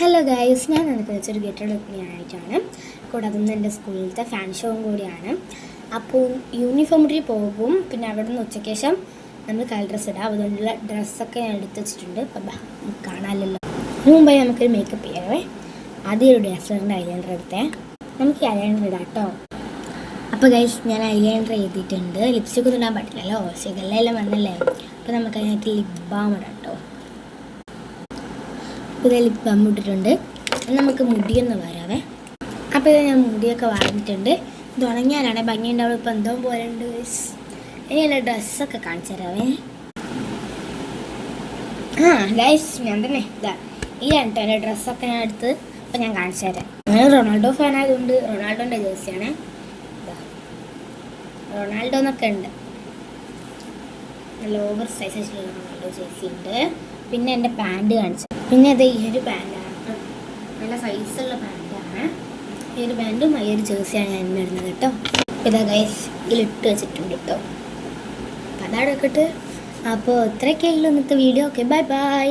Hello guys, ഞാൻ എനിക്ക് വെച്ചൊരു ഗെറ്റ് ആയിട്ടാണ്. കൂടാതെ എൻ്റെ സ്കൂളിലത്തെ ഫാൻ ഷോയും കൂടിയാണ്. അപ്പോൾ യൂണിഫോമിൽ പോകും. പിന്നെ അവിടെ നിന്ന് ഉച്ചയ്ക്ക് ശേഷം നമ്മൾ കളർ ഡ്രസ്സ് ഇടാം. അതുകൊണ്ടുള്ള ഡ്രസ്സൊക്കെ ഞാൻ എടുത്ത് വെച്ചിട്ടുണ്ട്. അപ്പം കാണാമല്ലോ. അതിന് മുമ്പായി നമുക്കൊരു മേക്കപ്പ് ചെയ്യാവേ. ആദ്യം ഒരു ഡാസ്ലറിൻ്റെ ഐലൈനർ എടുത്തേ. നമുക്ക് ഐലൈനർ ഇടാം കേട്ടോ. അപ്പോൾ ഗൈസ്, ഞാൻ ഐലൈനർ എഴുതിയിട്ടുണ്ട്. ലിപ്സ്റ്റിക് ഒന്നും ഇടാൻ പറ്റില്ലല്ലോ, ശരിയെല്ലാം വന്നല്ലേ. അപ്പോൾ നമുക്ക് അതിനകത്ത് ലിപ് ബാം ഇടാം കേട്ടോ. ഇപ്പോൾ ലിപ് ബാം ഇട്ടിട്ടുണ്ട്. നമുക്ക് മുടിയൊന്ന് വരാവേ. അപ്പോൾ ഇത് ഞാൻ മുടിയൊക്കെ വാങ്ങിയിട്ടുണ്ട്. ഇത് ഉണങ്ങിയാലാണ് ഭംഗി ഉണ്ടാവും. ഇപ്പോൾ എന്തോ പോലെ ഉണ്ട് ഗൈസ്. ഇനി എൻ്റെ ഡ്രസ്സൊക്കെ കാണിച്ചു തരാവേ. ഗൈസ്, ഞാൻ തന്നെ ഇതാ ഈ കേട്ടോ എൻ്റെ ഡ്രസ്സൊക്കെ ഞാൻ എടുത്ത് അപ്പോൾ ഞാൻ കാണിച്ചു തരാം. ഞാൻ റൊണാൾഡോ ഫാൻ ആയതുകൊണ്ട് റൊണാൾഡോൻ്റെ ജേഴ്സിയാണ്. റൊണാൾഡോ എന്നൊക്കെ ഉണ്ട്, നല്ല ഓവർ സൈസ് ആയിട്ടുള്ള റൊണാൾഡോ ജേഴ്സി ഉണ്ട്. പിന്നെ എൻ്റെ പാൻറ് കാണിച്ചു. പിന്നെ അത് ഈ ഒരു പാൻറ്റാണ്, നല്ല സൈസുള്ള പാൻറ്റാണ്. ഈ ഒരു പാൻറ്റും ഈ ഒരു ജേഴ്സിയാണ് ഞാൻ ഇടുന്നത് കേട്ടോ. ഇതാ ഗൈസ്, ഇതിലിട്ട് വെച്ചിട്ടുണ്ട് കേട്ടോ. അപ്പം അതവിടെ ഇട്ടിട്ട് അപ്പോൾ ഇത്രയൊക്കെയല്ലോ ഇന്നത്തെ വീഡിയോ. Okay, bye bye.